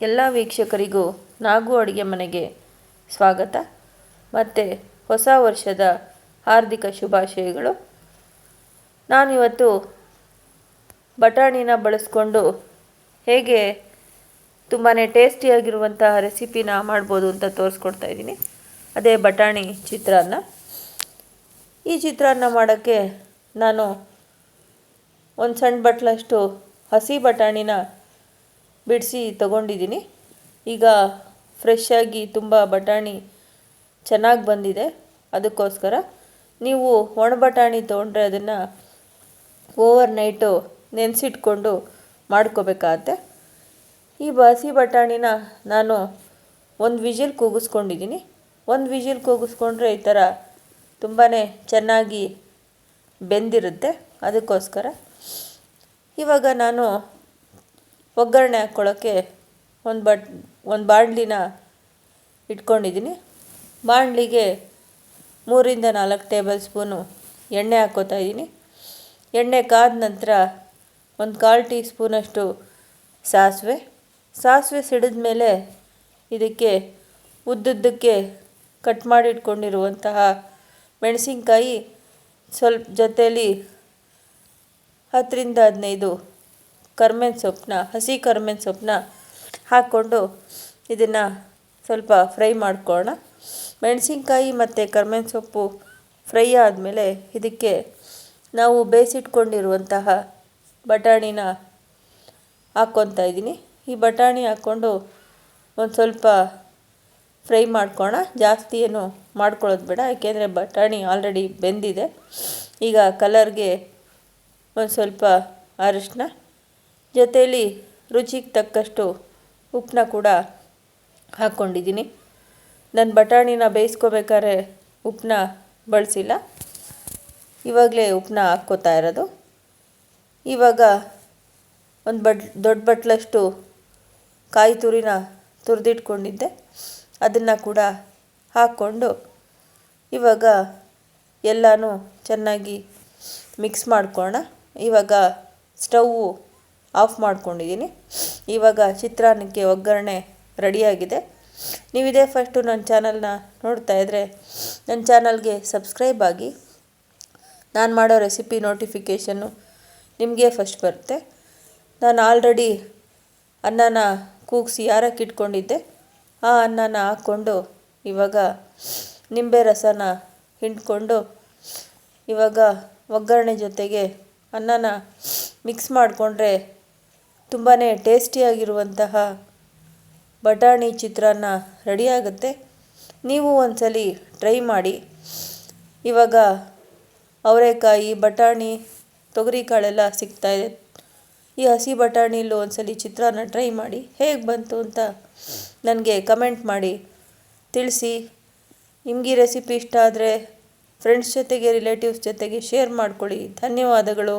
ಎಲ್ಲ ವೀಕ್ಷಕರಿಗೂ ನಾಗು ಅಡುಗೆ ಮನೆಗೆ ಸ್ವಾಗತ ಮತ್ತು ಹೊಸ ವರ್ಷದ ಹಾರ್ದಿಕ ಶುಭಾಶಯಗಳು. ನಾನಿವತ್ತು ಬಟಾಣಿನ ಬಳಸ್ಕೊಂಡು ಹೇಗೆ ತುಂಬಾ ಟೇಸ್ಟಿಯಾಗಿರುವಂತಹ ರೆಸಿಪಿನ ಮಾಡ್ಬೋದು ಅಂತ ತೋರಿಸ್ಕೊಡ್ತಾ ಇದ್ದೀನಿ. ಅದೇ ಬಟಾಣಿ ಚಿತ್ರಾನ್ನ. ಈ ಚಿತ್ರಾನ್ನ ಮಾಡೋಕ್ಕೆ ನಾನು ಒಂದು ಸಣ್ಣ ಬಟ್ಲಷ್ಟು ಹಸಿ ಬಟಾಣಿನ ಬಿಡಿಸಿ ತಗೊಂಡಿದ್ದೀನಿ. ಈಗ ಫ್ರೆಶ್ಶಾಗಿ ತುಂಬ ಬಟಾಣಿ ಚೆನ್ನಾಗಿ ಬಂದಿದೆ. ಅದಕ್ಕೋಸ್ಕರ ನೀವು ಒಣ ಬಟಾಣಿ ತೊಗೊಂಡ್ರೆ ಅದನ್ನು ಓವರ್ ನೈಟು ನೆನೆಸಿಟ್ಕೊಂಡು ಮಾಡ್ಕೋಬೇಕಾಗತ್ತೆ. ಈ ಹಸಿ ಬಟಾಣಿನ ನಾನು ಒಂದು ವಿಜಿಲ್ ಕೂಗಿಸ್ಕೊಂಡಿದ್ದೀನಿ. ಒಂದು ವಿಜಿಲ್ ಕೂಗಿಸ್ಕೊಂಡ್ರೆ ಈ ಥರ ತುಂಬಾ ಚೆನ್ನಾಗಿ ಬೆಂದಿರುತ್ತೆ. ಅದಕ್ಕೋಸ್ಕರ ಇವಾಗ ನಾನು ಒಗ್ಗರಣೆ ಹಾಕ್ಕೊಳ್ಳೋಕ್ಕೆ ಒಂದು ಬಾಣಲಿನ ಇಟ್ಕೊಂಡಿದ್ದೀನಿ. ಬಾಣಲಿಗೆ 3-4 ಟೇಬಲ್ ಸ್ಪೂನು ಎಣ್ಣೆ ಹಾಕ್ಕೋತಾ ಇದ್ದೀನಿ. ಎಣ್ಣೆ ಕಾದ ನಂತರ ಒಂದು 1/4 ಟೀ ಸ್ಪೂನಷ್ಟು ಸಾಸಿವೆ ಸಿಡಿದ ಮೇಲೆ ಇದಕ್ಕೆ ಉದ್ದುದ್ದಕ್ಕೆ ಕಟ್ ಮಾಡಿ ಇಟ್ಕೊಂಡಿರುವಂತಹ ಮೆಣಸಿನ್ಕಾಯಿ, ಸ್ವಲ್ಪ ಜೊತೆಯಲ್ಲಿ 10-15 ಹಸಿ ಕರಿಬೇವಿನ ಸೊಪ್ಪನ್ನ ಹಾಕ್ಕೊಂಡು ಇದನ್ನು ಸ್ವಲ್ಪ ಫ್ರೈ ಮಾಡ್ಕೊಳ್ಳೋಣ. ಮೆಣಸಿನ್ಕಾಯಿ ಮತ್ತು ಕರಿಬೇವಿನ ಸೊಪ್ಪು ಫ್ರೈ ಆದಮೇಲೆ ಇದಕ್ಕೆ ನಾವು ಬೇಯಿಸಿಟ್ಕೊಂಡಿರುವಂತಹ ಬಟಾಣಿನ ಹಾಕ್ಕೊತಾ ಇದ್ದೀನಿ. ಈ ಬಟಾಣಿ ಹಾಕ್ಕೊಂಡು ಒಂದು ಸ್ವಲ್ಪ ಫ್ರೈ ಮಾಡ್ಕೊಳ್ಳೋಣ. ಜಾಸ್ತಿ ಏನು ಮಾಡ್ಕೊಳ್ಳೋದು ಬೇಡ, ಯಾಕೆಂದರೆ ಬಟಾಣಿ ಆಲ್ರೆಡಿ ಬೆಂದಿದೆ. ಈಗ ಕಲರ್ಗೆ ಒಂದು ಸ್ವಲ್ಪ ಅರಿಶಿನ, ಜೊತೆಯಲ್ಲಿ ರುಚಿಗೆ ತಕ್ಕಷ್ಟು ಉಪ್ಪನ್ನ ಕೂಡ ಹಾಕ್ಕೊಂಡಿದ್ದೀನಿ. ನಾನು ಬಟಾಣಿನ ಬೇಯಿಸ್ಕೋಬೇಕಾದ್ರೆ ಉಪ್ಪನ್ನ ಬಳಸಿಲ್ಲ, ಇವಾಗಲೇ ಉಪ್ಪನ್ನ ಹಾಕ್ಕೋತಾ ಇರೋದು. ಇವಾಗ ಒಂದು ದೊಡ್ಡ ಬಟ್ಲಷ್ಟು ಕಾಯಿ ತುರಿನ ತುರಿದಿಟ್ಕೊಂಡಿದ್ದೆ, ಅದನ್ನು ಕೂಡ ಹಾಕ್ಕೊಂಡು ಇವಾಗ ಎಲ್ಲನೂ ಚೆನ್ನಾಗಿ ಮಿಕ್ಸ್ ಮಾಡ್ಕೊಳ್ಳೋಣ. ಇವಾಗ ಸ್ಟವ್ವು ಆಫ್ ಮಾಡ್ಕೊಂಡಿದ್ದೀನಿ. ಇವಾಗ ಚಿತ್ರಾನ್ನಕ್ಕೆ ಒಗ್ಗರಣೆ ರೆಡಿಯಾಗಿದೆ. ನೀವಿದೇ ಫಸ್ಟು ನನ್ನ ಚಾನಲ್ನ ನೋಡ್ತಾ ಇದ್ದರೆ ನನ್ನ ಚಾನಲ್ಗೆ ಸಬ್ಸ್ಕ್ರೈಬ್ ಆಗಿ. ನಾನು ಮಾಡೋ ರೆಸಿಪಿ ನೋಟಿಫಿಕೇಷನ್ನು ನಿಮಗೆ ಫಸ್ಟ್ ಬರುತ್ತೆ. ನಾನು ಆಲ್ರೆಡಿ ಅನ್ನನ ಕೂಗಿಸಿ ಆರಕ್ಕೆ ಇಟ್ಕೊಂಡಿದ್ದೆ. ಆ ಅನ್ನನ ಹಾಕ್ಕೊಂಡು ಇವಾಗ ನಿಂಬೆ ರಸನ ಹಿಂಡ್ಕೊಂಡು ಇವಾಗ ಒಗ್ಗರಣೆ ಜೊತೆಗೆ ಅನ್ನನ ಮಿಕ್ಸ್ ಮಾಡಿಕೊಂಡ್ರೆ ತುಂಬಾ ಟೇಸ್ಟಿಯಾಗಿರುವಂತಹ ಬಟಾಣಿ ಚಿತ್ರಾನ್ನ ರೆಡಿಯಾಗುತ್ತೆ. ನೀವು ಒಂದ್ಸಲಿ ಟ್ರೈ ಮಾಡಿ. ಇವಾಗ ಅವರೆಕಾಯಿ, ಬಟಾಣಿ, ತೊಗರಿಕಾಳೆಲ್ಲ ಸಿಗ್ತಾಯಿದೆ. ಈ ಹಸಿ ಬಟಾಣಿಲೂ ಒಂದ್ಸಲಿ ಚಿತ್ರಾನ್ನ ಟ್ರೈ ಮಾಡಿ. ಹೇಗೆ ಬಂತು ಅಂತ ನನಗೆ ಕಮೆಂಟ್ ಮಾಡಿ ತಿಳಿಸಿ. ನಿಮಗೆ ಈ ರೆಸಿಪಿ ಇಷ್ಟ ಆದರೆ ಫ್ರೆಂಡ್ಸ್ ಜೊತೆಗೆ, ರಿಲೇಟಿವ್ಸ್ ಜೊತೆಗೆ ಶೇರ್ ಮಾಡ್ಕೊಳ್ಳಿ. ಧನ್ಯವಾದಗಳು.